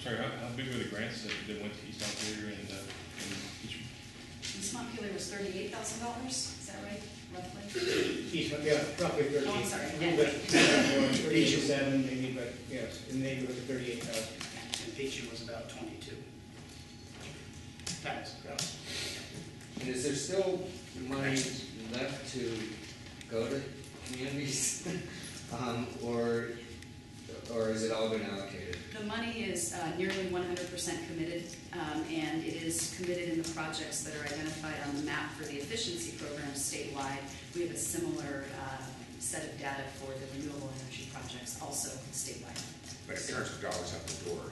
sorry, how big were the grants that went to East Montpelier and each? East Montpelier was $38,000, is that right, roughly? Yeah, roughly 38. Oh, I'm sorry. A little bit more, 37 maybe, but yes, in the neighborhood of 38,000. And Peachum was about 22. That's gross. And is there still money left to go to communities? Or is it all been allocated? The money is nearly 100% committed, and it is committed in the projects that are identified on the map for the efficiency program statewide. We have a similar set of data for the renewable energy projects, also statewide. But in terms of dollars out the door,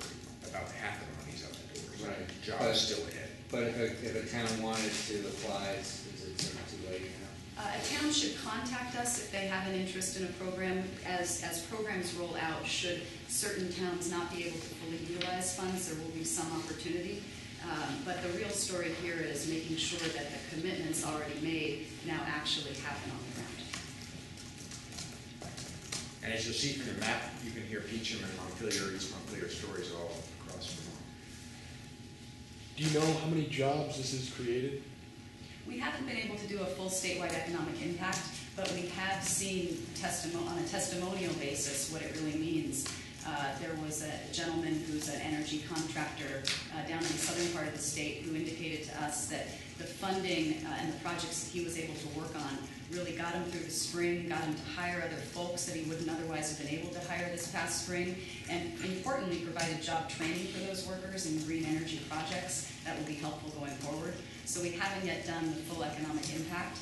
about half of the money's out the door. So Right. the job's still ahead. But if a town wanted to apply, is it sort of too late now? A town should contact us if they have an interest in a program. As programs roll out, should certain towns not be able to fully utilize funds, there will be some opportunity. But the real story here is making sure that the commitments already made now actually happen on the ground. And as you'll see from the map, you can hear Peachum and Montpelier, East Montpelier stories all across Vermont. Do you know how many jobs this has created? We haven't been able to do a full statewide economic impact, but we have seen on a testimonial basis what it really means. There was a gentleman who's an energy contractor down in the southern part of the state who indicated to us that the funding and the projects that he was able to work on really got him through the spring, got him to hire other folks that he wouldn't otherwise have been able to hire this past spring, and importantly provided job training for those workers in green energy projects that will be helpful going forward. So we haven't yet done the full economic impact,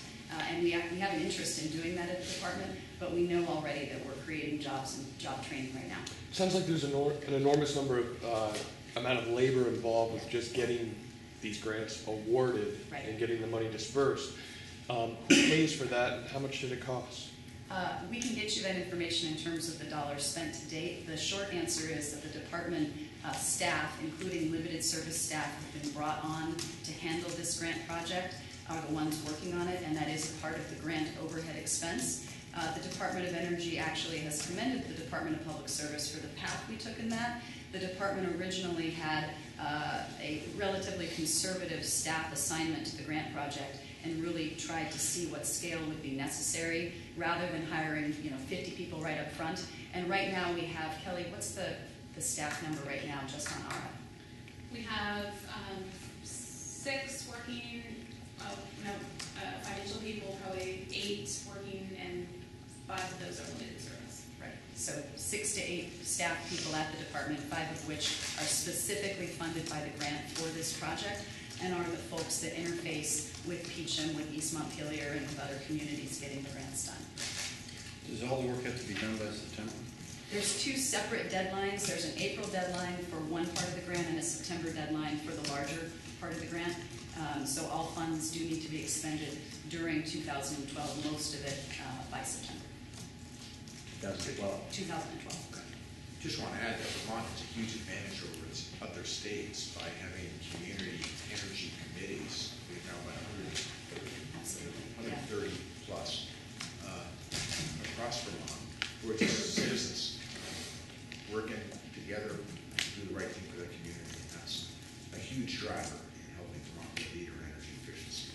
and we have an interest in doing that at the department, but we know already that we're creating jobs and job training right now. Sounds like there's an enormous number of amount of labor involved with just getting these grants awarded Right. and getting the money dispersed. Who pays for that, and how much did it cost? We can get you that information in terms of the dollars spent to date. The short answer is that the department staff, including limited service staff, have been brought on to handle this grant project, are the ones working on it, and that is a part of the grant overhead expense. The Department of Energy actually has commended the Department of Public Service for the path we took in that. The department originally had a relatively conservative staff assignment to the grant project and really tried to see what scale would be necessary rather than hiring 50 people right up front. And right now we have, Kelly, what's the staff number right now just on ARA? We have 6 working, financial people, probably 8 working, and 5 of those are limited service. Right. So 6 to 8 staff people at the department, 5 of which are specifically funded by the grant for this project and are the folks that interface with Peachum, with East Montpelier, and with other communities getting the grants done. Does all the work have to be done by September? There's 2 separate deadlines. There's an April deadline for one part of the grant and a September deadline for the larger part of the grant. So all funds do need to be expended during 2012, most of it by September. 2012. 2012. Just want to add that Vermont has a huge advantage over its other states by having community energy committees. We've now about 130 plus across Vermont who are just citizens working together to do the right thing for the community. And that's a huge driver in helping Vermont be a leader in energy efficiency,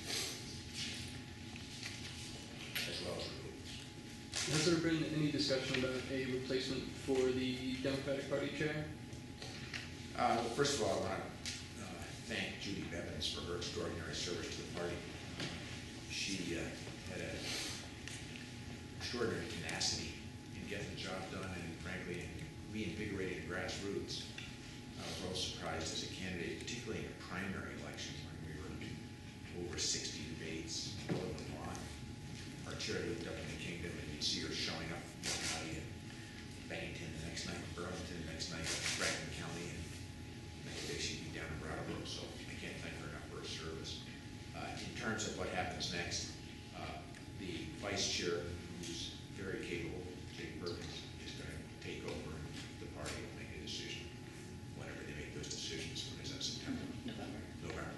as well as renewables. Has there been any discussion about a replacement for the Democratic Party chair? Well, first of all, I want to thank Judy Bevins for her extraordinary service to the party. She had an extraordinary tenacity in getting the job done and, frankly, in reinvigorating the grassroots. I was well surprised as a candidate, particularly in a primary election when we were over 60 debates all in one line. Our chair lived up in the kingdom, and you'd see her showing up in Bennington, the next night in Burlington, the next night in Franklin County, and the next day she'd be down in Brattleboro. So I can't thank her enough for her service. In terms of what happens next, the vice chair, who's very capable, Jake Perkins, is going to take over, and the party will make a decision whenever they make those decisions. When is that, September? November.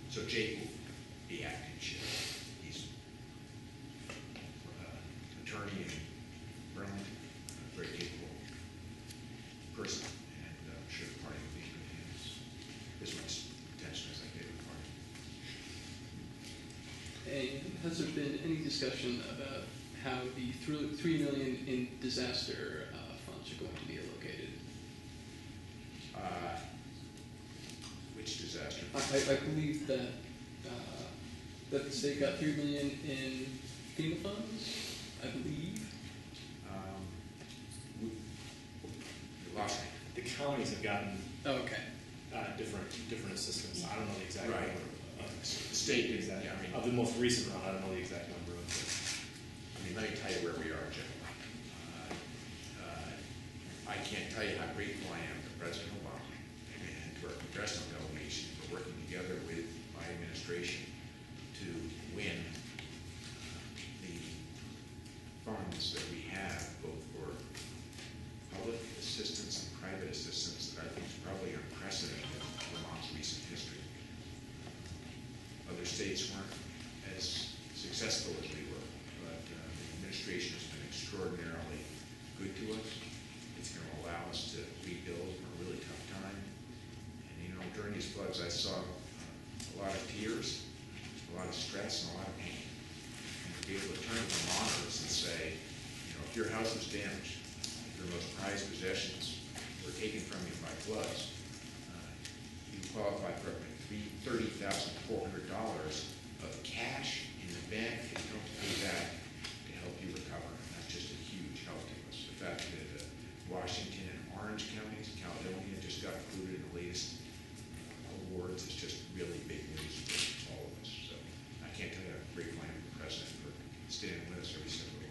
So Jake will be acting chair. He's attorney in Burlington, a very capable person, has there been any discussion about how the 3 million in disaster funds are going to be allocated? Which disaster? I believe that that the state got 3 million in FEMA funds, I believe. You lost me. The counties have gotten Oh, okay. different assistance. I don't know the exact Right. number. The state did exact, yeah, I mean, of the most recent round, I don't know the exact number of it. let me tell you where we are, Jim. I can't tell you how grateful I am to President Obama and to our congressional delegation for working together with my administration to win the funds that we have, both for public assistance and private assistance, that I think is probably unprecedented in Vermont's recent history. Other states weren't as successful as we were, but the administration has been extraordinarily good to us. It's going to allow us to rebuild in a really tough time. And you know, during these floods, I saw a lot of tears, a lot of stress, and a lot of pain. And to be able to turn to Vermonters and say, you know, if your house was damaged, if your most prized possessions were taken from you by floods, you qualify for up to $30,400 of cash in the bank that you don't pay back to help you recover. And that's just a huge help to us. The fact that Washington and Orange counties, Caledonia just got included in the latest awards is just really big news for all of us. So I can't tell you how grateful I am to the President for standing with us every step of the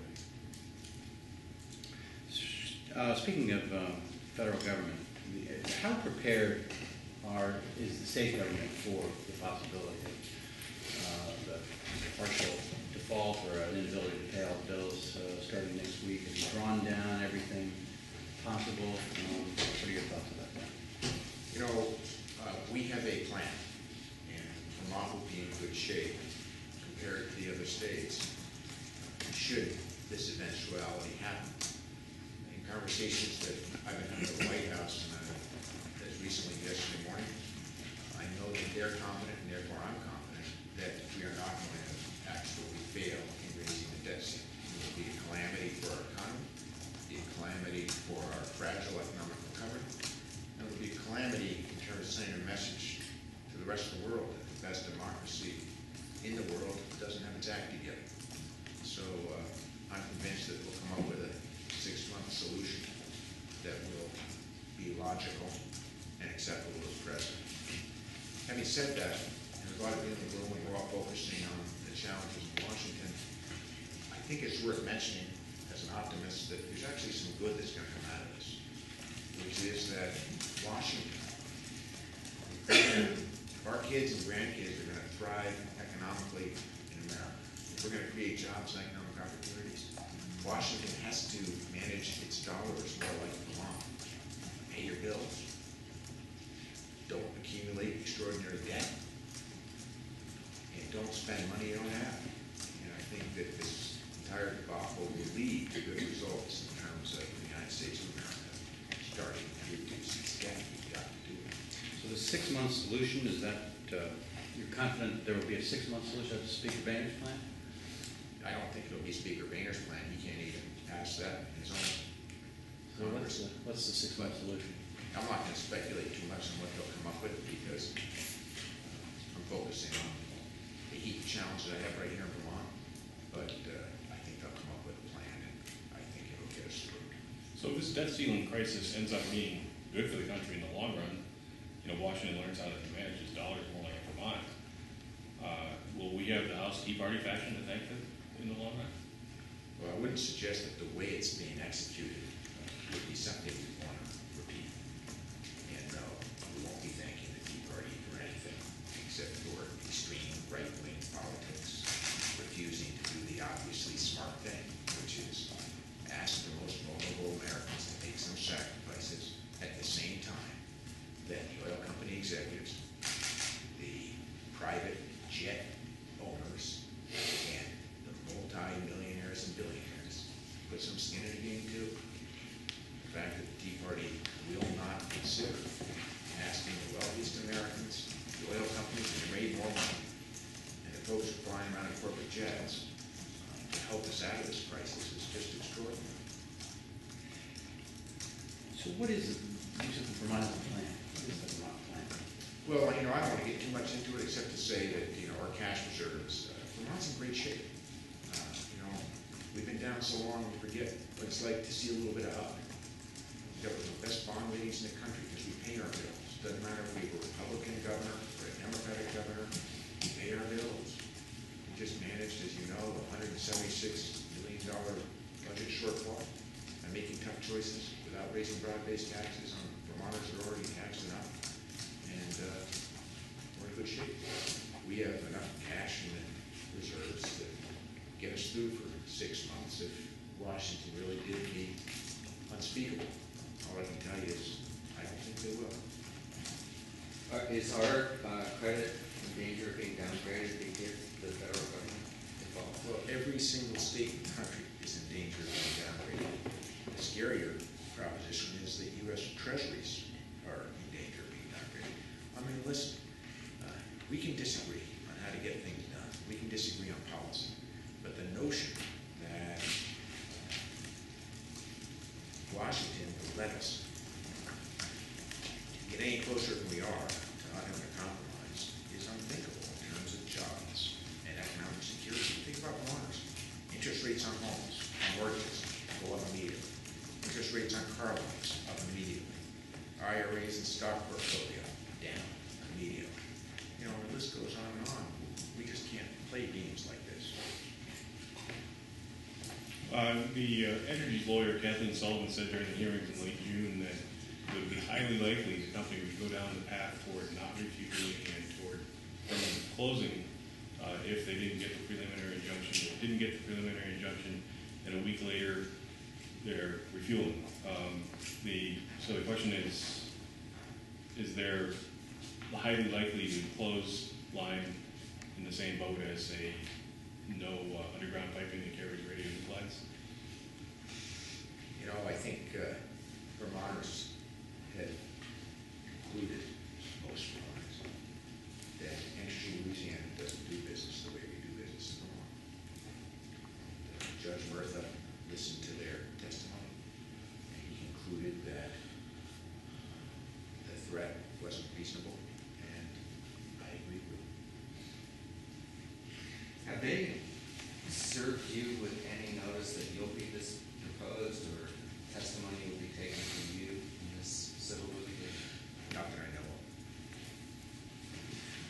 way. Speaking of federal government, how prepared is the state government for the possibility of the partial default or an inability to pay all bills starting next week? Have you drawn down everything possible? What are your thoughts about that? You know, we have a plan, and Vermont will be in good shape compared to the other states should this eventuality happen. In conversations that I've been having at the White House and as recently yesterday morning, I know that they're confident, and therefore I'm confident, that we are not going to actually fail in raising the debt ceiling. It will be a calamity for our economy, be a calamity for our fragile economic recovery, and it will be a calamity in terms of sending a message to the rest of the world that the best democracy in the world doesn't have its act together. So I'm convinced that we'll come up with a 6-month solution that will be logical and acceptable to the President. Having said that, and a lot of you in the room, we're all focusing on the challenges in Washington, I think it's worth mentioning as an optimist that there's actually some good that's going to come out of this, which is that Washington, if our kids and grandkids are going to thrive economically in America, if we're going to create jobs and economic opportunities, Washington has to manage its dollars more like Vermont. Pay your bills. Don't accumulate extraordinary debt. And don't spend money you don't have. And I think that this entire debacle will lead to good results in terms of the United States of America starting to reduce its debt. We've got to do it. So the 6-month solution, is that, you're confident there will be a 6-month solution of the Speaker Boehner's plan? I don't think it'll be Speaker Boehner's plan. He can't even pass that in his own So what's the 6-month solution? I'm not going to speculate too much on what they'll come up with because I'm focusing on the heat challenge that I have right here in Vermont. But I think they'll come up with a plan, and I think it'll get us through. So if this debt ceiling crisis ends up being good for the country in the long run, you know, Washington learns how to manage its dollars more like Vermont. Will we have the House Tea Party faction to thank them in the long run? Well, I wouldn't suggest that the way it's being executed would be something we want to repeat. And no, we won't be thanking the Tea Party for anything except for extreme right-wing politics, refusing to do the obviously smart thing, which is ask the most vulnerable Americans to make some sacrifices at the same time that the oil company executives, the private jet owners, and the multi-millionaires and billionaires put some skin in the game too. The fact that the Tea Party will not consider asking the wealthiest Americans, the oil companies, that made more money, and the folks are flying around in corporate jets to help us out of this crisis is just extraordinary. So what is the use of the Vermont plan? What is the Vermont plan? Well, I don't want to get too much into it except to say that, our cash reserves, Vermont's in great shape. We've been down so long we forget what it's like to see a little bit of up. We've got the best bond ratings in the country because we pay our bills. Doesn't matter if we were a Republican governor or a Democratic governor, we pay our bills. We just managed, as you know, a $176 million budget shortfall and making tough choices without raising broad-based taxes on Vermonters that are already taxed enough. And we're in good shape. We have enough cash in the reserves to get us through for 6 months if Washington really did the unspeakable. All I can tell you is, I don't think they will. Is our credit in danger of being downgraded because the federal government involved? Well, every single state in the country is in danger of being downgraded. The scarier proposition is that U.S. treasuries are in danger of being downgraded. I mean, listen, we can disagree on how to get things done. We can disagree on policy. But the notion that Washington will let us get any closer than we are to not having a compromise is unthinkable in terms of jobs and economic security. Think about Vermonters. Interest rates on homes, on mortgages, go up immediately. Interest rates on car loans, up immediately. IRAs and stock portfolio, down immediately. The list goes on and on. We just can't play games like this. The Entergy's lawyer, Kathleen Sullivan, said during the hearings in late June that it would be highly likely the company would go down the path toward not refueling and toward permanent closing if they didn't get the preliminary injunction. They didn't get the preliminary injunction, and a week later they're refueling. So the question is there the highly likely to close line in the same boat as a no underground piping that carries radionuclides? I think Vermonters have concluded, most Vermonters, that Entergy Louisiana doesn't do business the way we do business in Vermont. Judge Murtha listened to their testimony, and he concluded that the threat wasn't reasonable, and I agree with him. Have they served you with any notice that you'll be proposed or testimony will be taken from you in this civil litigation? Not that I know of.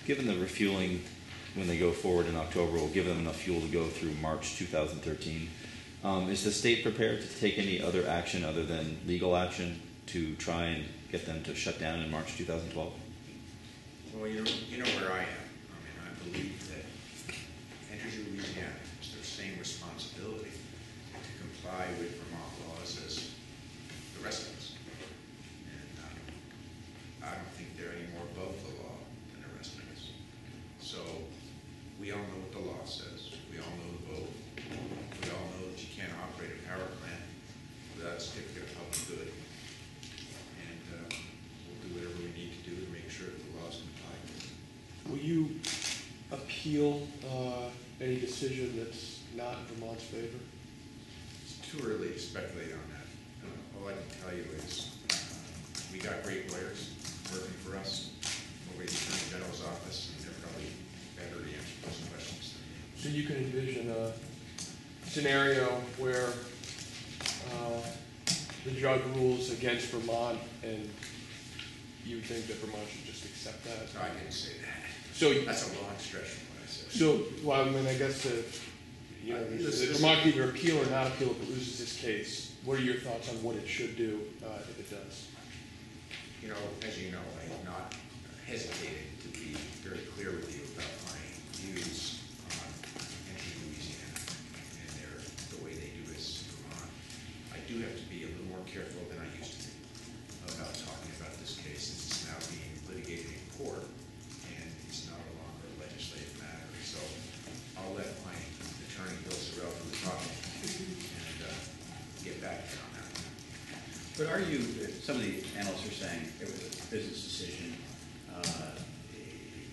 Given the refueling, when they go forward in October, will give them enough fuel to go through March 2013. Is the state prepared to take any other action other than legal action to try and get them to shut down in March 2012? Well, you know where I am. I believe that Entergy Louisiana has the same responsibility to comply with Vermont laws as the rest of us. And I don't think they're any more above the law than the rest of us. So we all know what the law says. We all know the vote. We all know that you can't operate a power plant without a certificate of public good. And we'll do whatever we need to do to make sure that the law's complied with. Will you appeal any decision that's not in Vermont's favor? It's too early to speculate on that. All I can tell you is we got great lawyers working for us over at the Attorney General's office, and they're probably better to answer those questions than me. So you can envision a scenario where the judge rules against Vermont, and you think that Vermont should just accept that? No, I didn't say that. So that's a long stretch from what I said. So, well, I mean, I guess Vermont can either appeal or not appeal if it loses this case. What are your thoughts on what it should do if it does? As you know, I have not hesitated to be very clear with you about my views on Entergy Louisiana and the way they do this in Vermont. I do have to be a little more careful than I used to be about talking about this case, since it's now being litigated in court and it's no longer a legislative matter. So I'll let my attorney, Bill Sorrell, do the talking and get back to you on that. But some of the analysts are saying it was a business decision,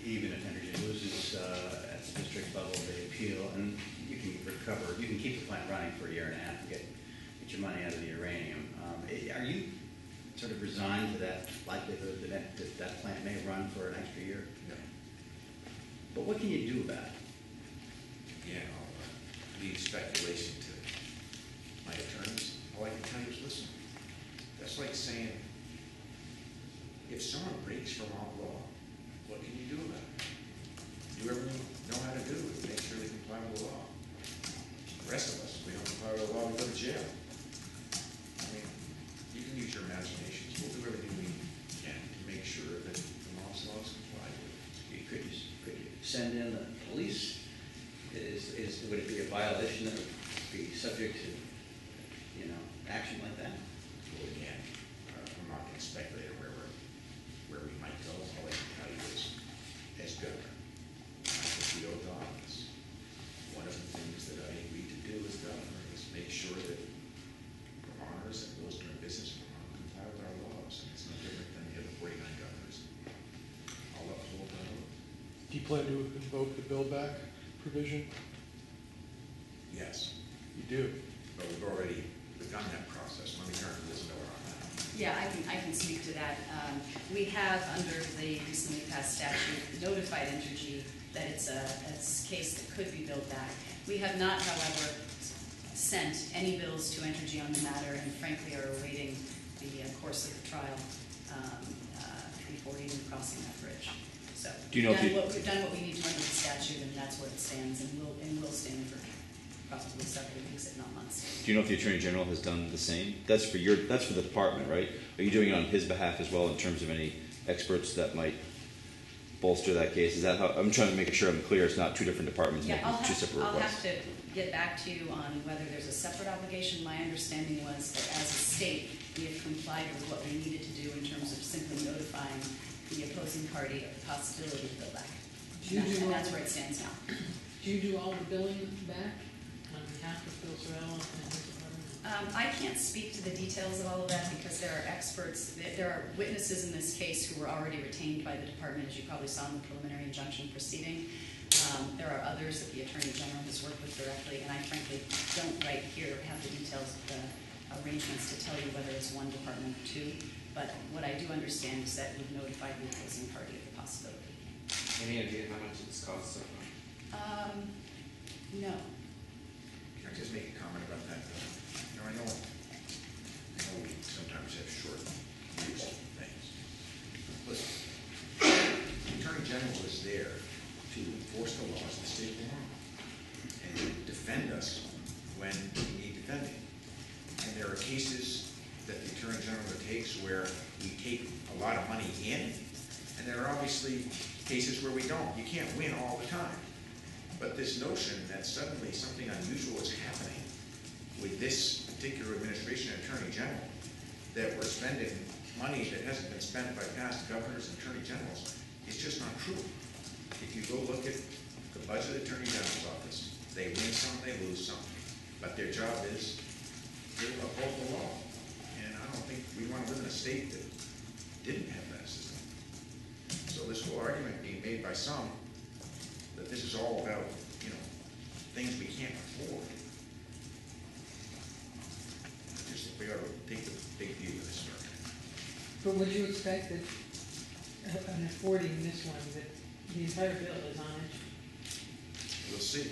even if Entergy loses. loses at the district level, they appeal, and you can recover, you can keep the plant running for a year and a half and get your money out of the uranium. Are you sort of resigned to that likelihood that plant may run for an extra year? No. But what can you do about it? Again, I'll leave speculation to my attorneys. All I can tell you is listen. That's like saying, if someone breaks Vermont law, what can you do about it? Do everything you know how to do to make sure they comply with the law. The rest of us, if we don't comply with the law, we go to jail. I mean, you can use your imaginations. We'll do everything we can to make sure that Vermont's law is complied with. Could you send in the police? Would it be a violation that would be subject to, action like that? Well, again, I'm not going to speculate on where we might go. All I can tell you is, as governor, I took the oath of office. One of the things that I agreed to do as governor is make sure that Vermonters and those doing business in Vermont comply with our laws. And it's no different than the other 49 governors. I'll uphold that oath. Do you plan to invoke the build back provision? Yes, You do. but we've already begun that process. Let me turn to Liz Miller on that. Yeah, I can speak to that. We have, under the recently passed statute, notified Entergy that it's a case that could be billed back. We have not, however, sent any bills to Entergy on the matter, and frankly are awaiting the course of the trial before even crossing that bridge. So Do you know we've done what we need to under the statute, and that's where it stands, and will stand for probably several weeks, if not months. Do you know if the Attorney General has done the same? That's for the department, right? Are you doing it on his behalf as well in terms of any experts that might bolster that case? Is that how, I'm trying to make sure I'm clear, it's not two different departments making two separate I'll requests. have to get back to you on whether there's a separate obligation. My understanding was that as a state, we have complied with what we needed to do in terms of simply notifying the opposing party of the possibility of billback. And that's where it stands now. Do you do all the billing back on behalf of Bill Sorrell and his department? I can't speak to the details of all of that because there are experts, there are witnesses in this case who were already retained by the department, as you probably saw in the preliminary injunction proceeding. There are others that the Attorney General has worked with directly, and I frankly don't right here have the details of the arrangements to tell you whether it's one department or two, but what I do understand is that we've notified the opposing party of the possibility. Any idea how much it's cost so far? No. Can I just make a comment about that? I know we sometimes have short views of things. Listen, the Attorney General is there to enforce the laws of the state of Vermont and defend us when we need defending. And there are cases that the Attorney General takes where we take a lot of money in, and there are obviously cases where we don't. You can't win all the time. But this notion that suddenly something unusual is happening with this particular administration and Attorney General, that we're spending money that hasn't been spent by past governors and Attorney Generals, is just not true. If you go look at the budget of the Attorney General's office, they win some, they lose some. But their job is to uphold the law. And I don't think we want to live in a state that didn't have that system. So this whole argument being made by some that this is all about, things we can't afford. I just think we ought to take the big view of this argument. But would you expect that, in affording this one, that the entire bill is on it? We'll see.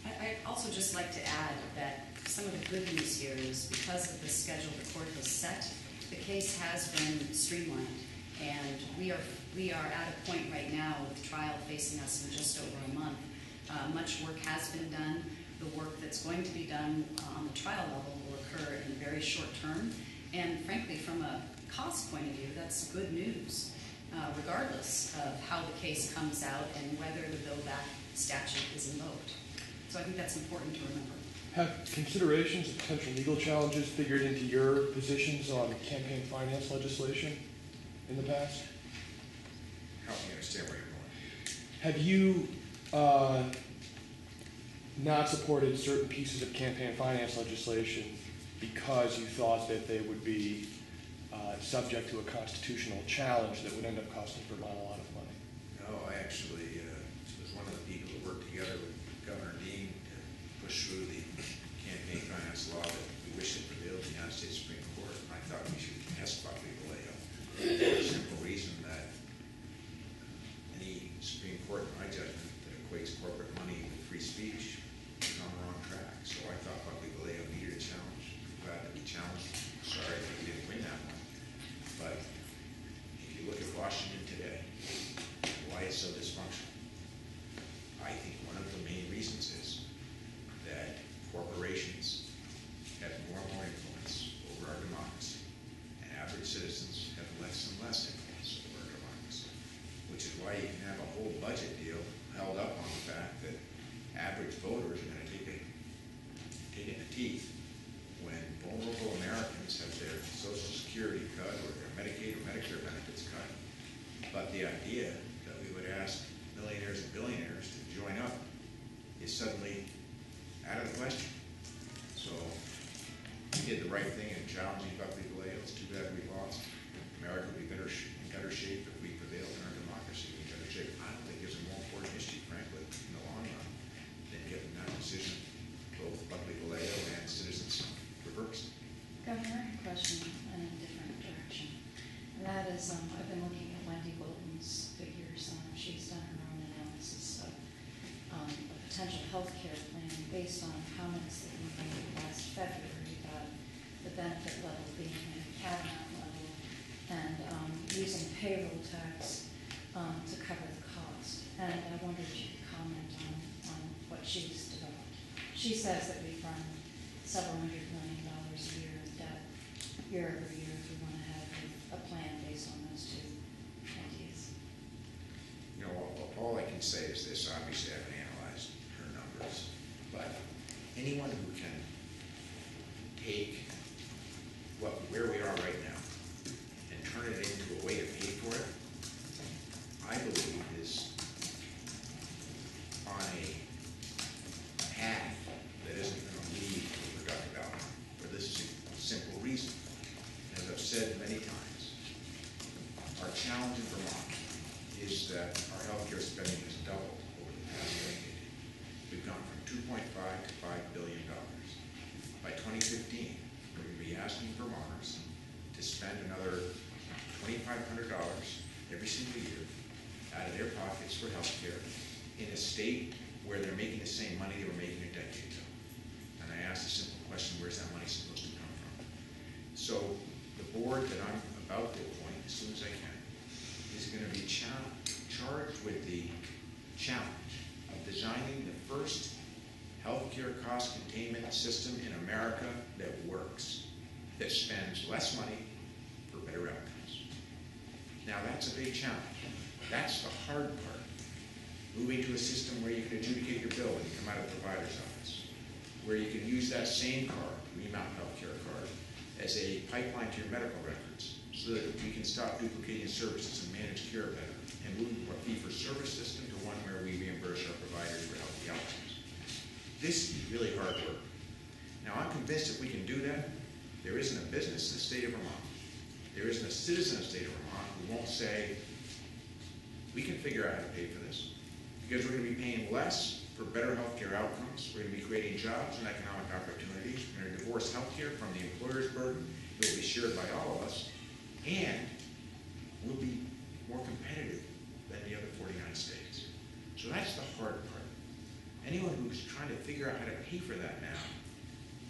I'd also just like to add that some of the good news here is because of the schedule the court has set, the case has been streamlined. And we are at a point right now with the trial facing us in just over a month. Much work has been done. The work that's going to be done on the trial level will occur in a very short term. And frankly, from a cost point of view, that's good news, regardless of how the case comes out and whether the bill back statute is invoked. So I think that's important to remember. Have considerations of potential legal challenges figured into your positions on campaign finance legislation in the past? Help me understand where you're going. Have you not supported certain pieces of campaign finance legislation because you thought that they would be subject to a constitutional challenge that would end up costing Vermont a lot of money? No, No, I actually was one of the people that worked together with Governor Dean to push through the campaign finance law that we wish had prevailed in the United States Supreme Court. I thought we should test Buckley Vallejo for the simple reason that any Supreme Court, in my judgment, that equates corporate money with free speech is on the wrong track. So I thought Buckley Vallejo needed a challenge. I'm glad that we challenged. Sorry that we didn't win that one. But if you look at Washington today, why it's so dysfunctional, I think one of the main reasons is that corporations have more and more influence over our democracy, and average citizens have less and less influence over our democracy, which is why you can have a whole budget deal held up on the fact that average voters are going to take it in the teeth when vulnerable Americans have their Social Security cut or their Medicaid or Medicare benefits cut. But the idea that we would ask millionaires and billionaires to join up is suddenly out of the question. So we did the right thing in challenging Buckley Vallejo. It's too bad we lost. America would be in better shape if we prevailed in our democracy. We'd be in better shape. I don't think there's a more important issue, frankly, in the long run than getting that decision, both Buckley Vallejo and citizens, reversed. Governor, I have a question in a different direction. And that is, I've been looking at Wendy Bolton's figures. She's done her own analysis of a potential health care plan based on comments that we made last February about the benefit level being at a cabinet level and using payroll tax to cover the cost. And I wondered if you could comment on what she's developed. She says that we've run several $100 million a year in debt year over year if we want to have a plan based on those two ideas. You know, all I can say is this. Obviously, I haven't analyzed her numbers, but anyone who can take where we are right now and turn it into a way to pay for it, I believe is on a path that isn't going to lead to a productive outcome for this simple reason. As I've said many times, our challenge in Vermont is that our healthcare spending has doubled over the past decade. We've gone from $2.5 to $5 billion. By 2015, we're going to be asking Vermonters to spend another $2,500 every single year out of their pockets for healthcare in a state where they're making the same money they were making a decade ago. And I asked a simple question: where's that money supposed to come from? So the board that I'm about to appoint, as soon as I can, is going to be charged with the challenge of designing the first healthcare cost containment system in America that works, that spends less money for better outcomes. Now that's a big challenge. That's the hard part. Moving to a system where you can adjudicate your bill when you come out of the provider's office, where you can use that same card, Remount Healthcare card, as a pipeline to your medical records, so that we can stop duplicating services and manage care better, and move from a fee-for-service system to one where we reimburse our providers for healthy outcomes. This is really hard work. Now, I'm convinced if we can do that, there isn't a business in the state of Vermont, there isn't a citizen in the state of Vermont who won't say, we can figure out how to pay for this, because we're going to be paying less for better healthcare outcomes, we're going to be creating jobs and economic opportunities, we're going to divorce healthcare from the employer's burden, it will be shared by all of us, and we'll be more competitive than the other 49 states. So that's the hard part. Anyone who's trying to figure out how to pay for that now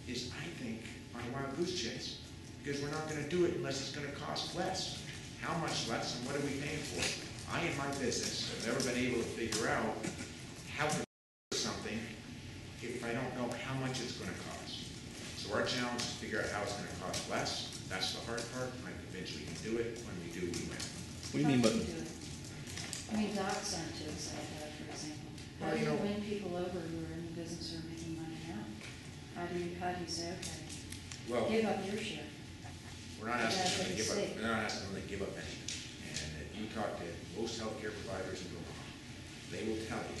is, I think, on a wild goose chase, because we're not going to do it unless it's going to cost less. How much less and what are we paying for? I, in my business, have never been able to figure out how to do something if I don't know how much it's going to cost. So our challenge is to figure out how it's going to cost less. That's the hard part. I'm convinced we can do it. When we do, we win. What do you mean by? Do it? I mean, docs aren't too excited about it, for example. How Well, do you you know- win people over who are in the business who are making money now? How do you say, okay, Well, give up your share? we're not asking them to give up. Stake. We're not asking them to give up anything. And if you talk to most healthcare providers in Vermont, they will tell you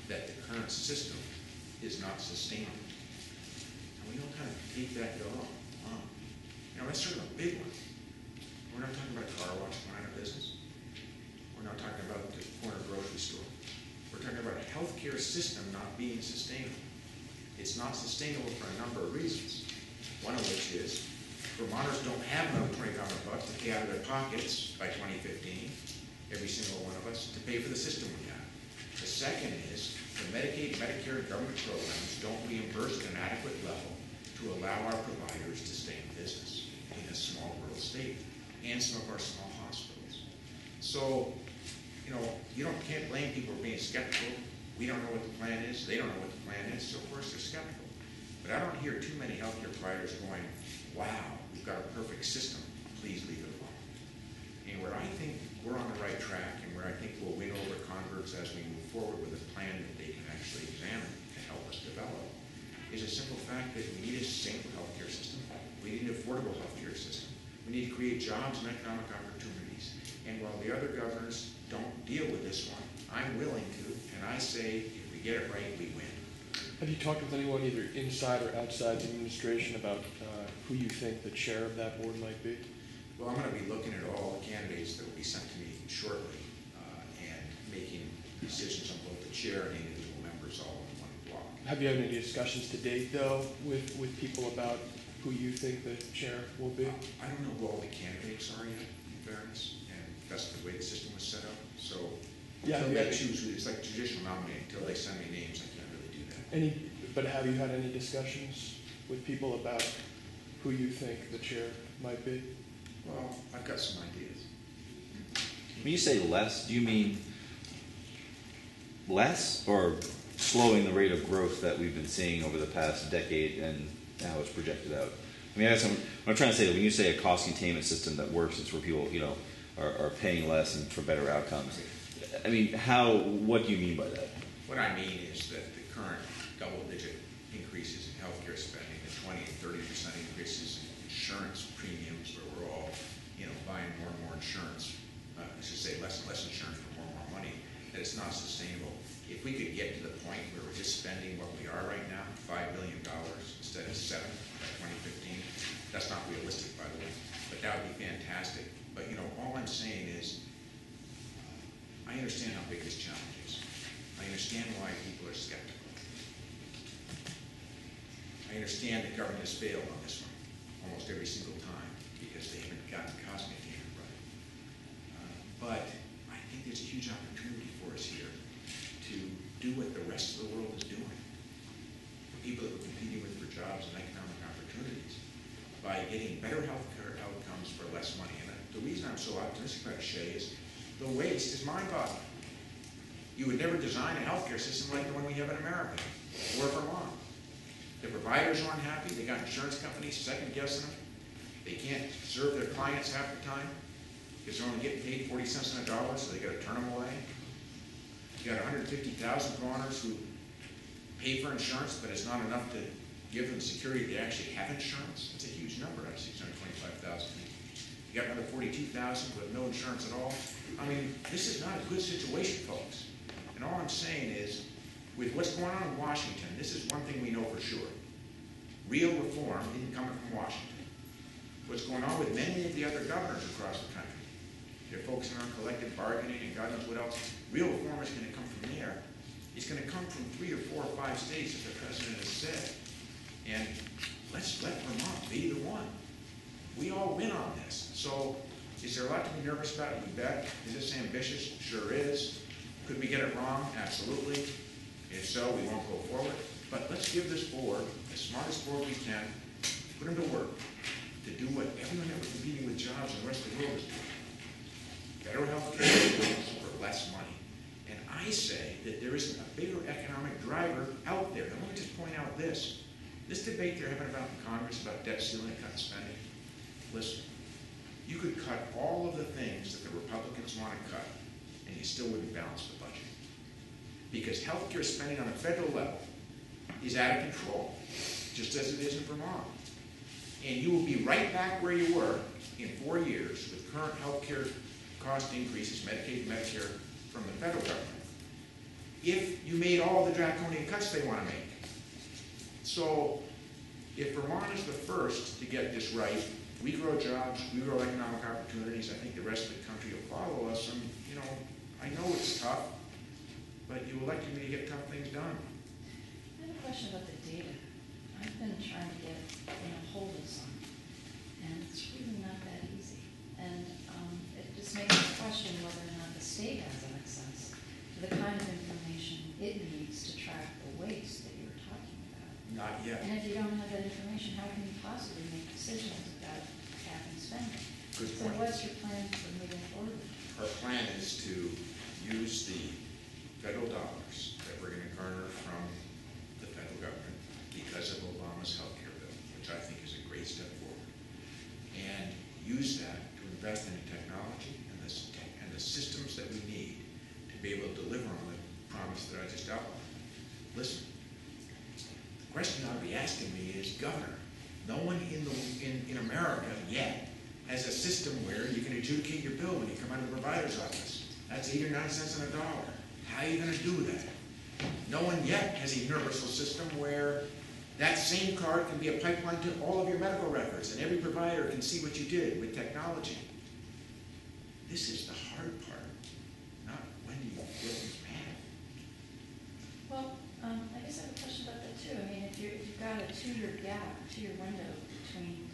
that the current system is not sustainable. And we don't kind of take that and go, oh, wow. You know, that's sort of a big one. We're not talking about a car wash going out of business. We're not talking about the corner healthcare system not being sustainable. It's not sustainable for a number of reasons. One of which is Vermonters don't have another $2,500 to pay out of their pockets by 2015, every single one of us, to pay for the system we have. The second is the Medicaid, Medicare, and government programs don't reimburse at an adequate level to allow our providers to stay in business in a small rural state and some of our small hospitals. So, you can't blame people for being skeptical. We don't know what the plan is. They don't know what the plan is, so of course they're skeptical. But I don't hear too many healthcare providers going, wow, we've got a perfect system. Please leave it alone. And where I think we're on the right track and where I think we'll win over converts as we move forward with a plan that they can actually examine to help us develop is a simple fact that we need a sustainable healthcare system. We need an affordable healthcare system. We need to create jobs and economic opportunities. And while the other governors don't deal with this one, I'm willing to, and I say if we get it right, we win. Have you talked with anyone either inside or outside the administration about who you think the chair of that board might be? Well, I'm going to be looking at all the candidates that will be sent to me shortly and making decisions on both the chair and individual members all in one block. Have you had any discussions to date, though, with people about who you think the chair will be? I don't know who all the candidates are yet, in fairness, and that's the way the system was set up. So until they choose, it's like traditional nominating. Until they send me names, I can't really do that. But have you had any discussions with people about who you think the chair might be? Well, I've got some ideas. When you say less, do you mean less or slowing the rate of growth that we've been seeing over the past decade and how it's projected out? I mean, I guess what I'm trying to say, when you say a cost containment system that works, it's where people, are paying less and for better outcomes. I mean, what do you mean by that? What I mean is that the current double-digit increases in healthcare spending, the 20 and 30% increases in insurance premiums, where we're all, buying more and more insurance, I should say less and less insurance for more and more money, that it's not sustainable. If we could get to the point where we're just spending what we are right now, $5 billion instead of $7 by 2015, that's not realistic, by the way, but that would be fantastic. But, all I'm saying is, I understand how big this challenge is. I understand why people are skeptical. I understand that government has failed on this one almost every single time because they haven't gotten the cost containment right. But I think there's a huge opportunity for us here to do what the rest of the world is doing. The people that we're competing with for jobs and economic opportunities by getting better healthcare outcomes for less money. And the reason I'm so optimistic about Shay is the waste is mind-boggling. You would never design a healthcare system like the one we have in America or Vermont. The providers are unhappy. They got insurance companies second-guessing them. They can't serve their clients half the time because they're only getting paid 40 cents on a dollar, so they got to turn them away. You got 150,000 Vermonters who pay for insurance, but it's not enough to give them security they actually have insurance. It's a huge number, 625,000. You got another 42,000 with no insurance at all. I mean, this is not a good situation, folks. And all I'm saying is, with what's going on in Washington, this is one thing we know for sure. Real reform isn't coming from Washington. What's going on with many of the other governors across the country, they're focusing on collective bargaining and God knows what else. Real reform is going to come from there. It's going to come from 3 or 4 or 5 states, as the president has said. And let's let Vermont be the one. We all win on this. So is there a lot to be nervous about? You bet. Is this ambitious? Sure is. Could we get it wrong? Absolutely. If so, we won't go forward. But let's give this board, the smartest board we can, put them to work to do what everyone that was competing with jobs in the rest of the world is doing. Better health care for less money. And I say that there isn't a bigger economic driver out there. And let me just point out this. This debate they're having about in Congress about debt ceiling and cut spending. Listen, you could cut all of the things that the Republicans want to cut, and you still wouldn't balance the budget. Because healthcare spending on a federal level is out of control, just as it is in Vermont. And you will be right back where you were in 4 years with current healthcare cost increases, Medicaid and Medicare, from the federal government, if you made all the draconian cuts they want to make. So if Vermont is the first to get this right, we grow jobs, we grow economic opportunities. I think the rest of the country will follow us. And, I know it's tough, but but you elected me to get tough things done. I have a question about the data. I've been trying to get hold of some, and it's really not that easy. And it just makes me question whether or not the state has access to the kind of information it needs to track the waste that you were talking about. Not yet. And if you don't have that information, how can you possibly make decisions about cap and spending? Good So point. what's your plan for moving forward? Our plan is to use the federal dollars that we're going to garner from the federal government because of Obama's health care bill, which I think is a great step forward, and use that to invest in the technology and the systems that we need to be able to deliver on the promise that I just outlined. Listen, the question you ought to be asking me is, Governor, no one in America yet has a system where you can adjudicate your bill when you come out of the provider's office. That's 8 or 9 cents on a dollar. How are you going to do that? No one yet has a universal system where that same card can be a pipeline to all of your medical records, and every provider can see what you did with technology. This is the hard part, not when do you feel it's bad. Well, I guess I have a question about that too. I mean, if you've got a 2-year gap, 2-year window between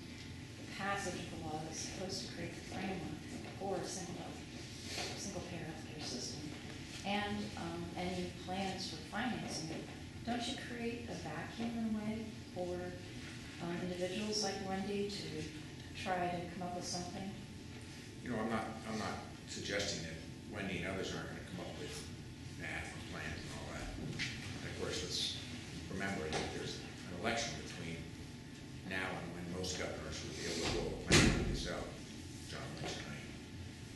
the passage of the law that's supposed to create the framework for a single-payer healthcare system, and any plans for financing it, don't you create a vacuum in a way for individuals like Wendy to try to come up with something? You know, I'm not suggesting that Wendy and others aren't going to come up with math and plans and all that. And of course, let's remember that there's an election between now and when most governors would be able to roll a plan like this out. John Lynch and I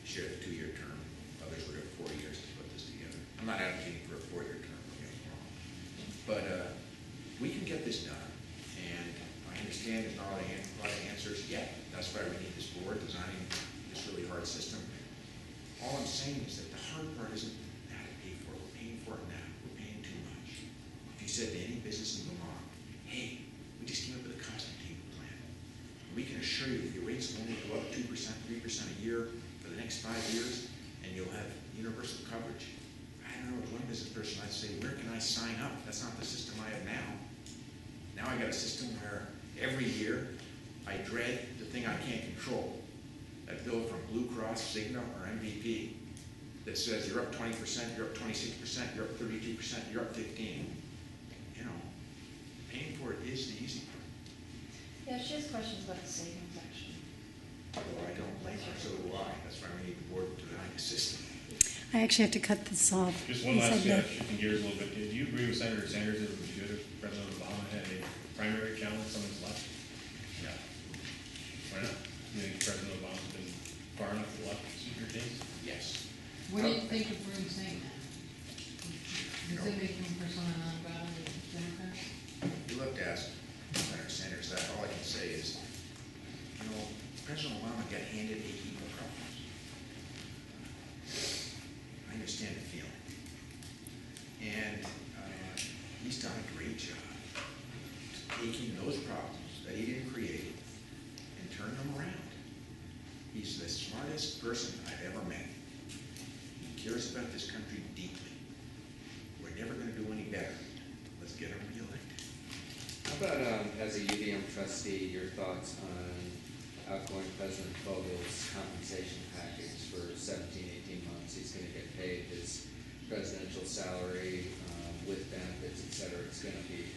shared a 2-year term. Others would have 4 years to put this together. I'm not advocating for a 4-year term, don't get me wrong. But we can get this done. And I understand there's not a lot of answers yet. That's why we need this board designing this really hard system. All I'm saying is that the hard part isn't how to pay for it. We're paying for it now. We're paying too much. If you said to any business in Vermont, hey, we just came up with a cost containment plan. We can assure you if your rates will only go up 2%, 3% a year for the next 5 years, and you'll have universal coverage. I don't know, as one business person, I'd say, where can I sign up? That's not the system I have now. Now I got a system where every year I dread the thing I can't control. That bill from Blue Cross, Cigna, or MVP that says you're up 20%, you're up 26%, you're up 32%, you're up 15%. You know, paying for it is the easy part. Yeah, she has questions about the savings, actually. Well, I don't blame her, so do I. That's why we need the board to design a system. I actually have to cut this off. Just one last shifting gears a little bit. Do you agree with Senator Sanders that it would be good if President Obama had a primary challenge on his left? No. Why not? You think President Obama's been far enough to the left to suit your case? Yes. What do you think of Bruce saying that? Does it make him persona non grata with Democrats? You have to ask Senator Sanders that. All I can say is, you know, President Obama got handed a heap of problems. I understand the feeling. And he's done a great job taking those problems that he didn't create and turning them around. He's the smartest person I've ever met. He cares about this country deeply. We're never going to do any better. Let's get him reelected. How about, as a UVM trustee, your thoughts on outgoing President Vogel's compensation package for 17, 18 months? He's going to get paid his presidential salary with benefits, et cetera. It's going to be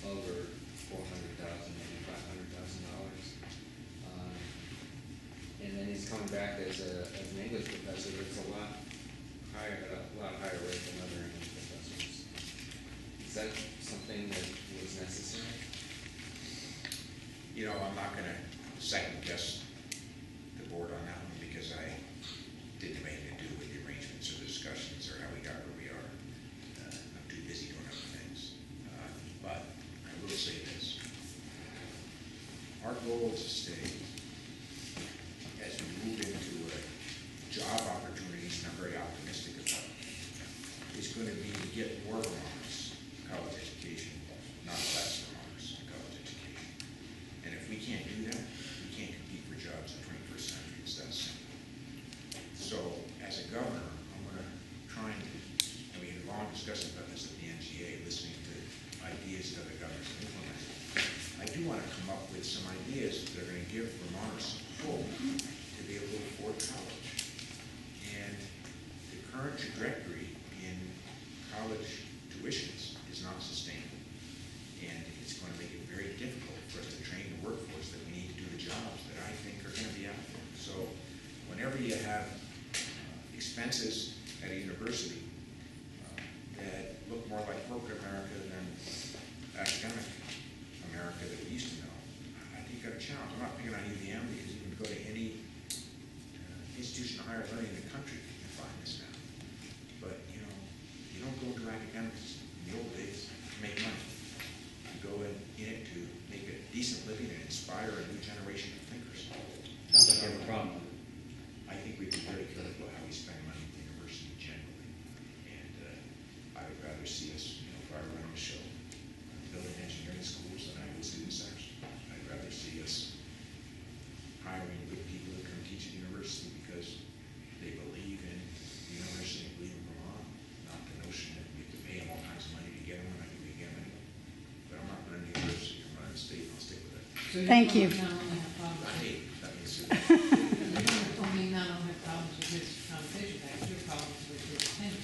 over $400,000, maybe $500,000. And then he's coming back as an English professor that's a lot higher rate than other English professors. Is that something that was necessary? You know, I'm not going to second guess the board on that one because I didn't have anything to do with the arrangements or the discussions or how we got where we are. I'm too busy doing other things. But I will say this. Our goal as a state, as we move into job opportunities, and I'm very optimistic about, is going to be to get more Vermonters college education, not less Vermonters college education. And if we can't do that, we can't compete for jobs in the 21st century. It's that simple. So, as a governor, I'm going to try and, law long discussion about this at the NGA, listening to ideas that other governments have implemented. I do want to come up with some ideas that are going to give Vermonters some hope to be able to afford college. And the current trajectory in college tuitions is not sustainable. And it's going to make it very difficult for us to train the workforce that we need to do the jobs that I think are going to be out there. So whenever you have expenses at a university that look more like corporate America than academic America that we used to know, I think you've got a challenge. I'm not picking on UVM because you can go to any institution of higher learning in the country and find this now. But, you know, you don't go to academics in the old days to make money. You go in it to make a decent living and inspire a new generation of thinkers. Sounds like you have a problem with it. I think we'd be very careful how we spend money at the university generally. And I would rather see us, you know, if I were running a show, building engineering schools than I would student centers. I'd rather see us hiring good people to come teach at the university because they believe in the university and believe in Vermont, not the notion that we have to pay them all kinds of money to get them when I think we get them anyway. But I'm not running the university, I'm running the state, and I'll stick with it. So Thank you. Not only have problems Not with, me, that means not only have problems with his compensation package, you have problems with his tenure.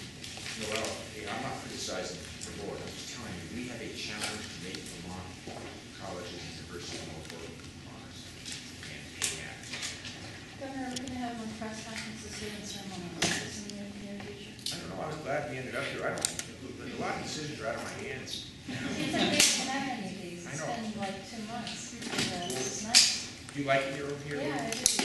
well, I'm not criticizing the board, I'm just telling you, we have a challenge to make Vermont colleges and universities more affordable for Vermonters and pay act. Governor, are we gonna have a press conference this year in ceremony in the near future? I don't know, I was glad we ended up here, a lot of decisions are out of my hands. It's like we haven't had any of these, I it's know. been like 2 months, this is nice. Do you like it here over here? Yeah, it is.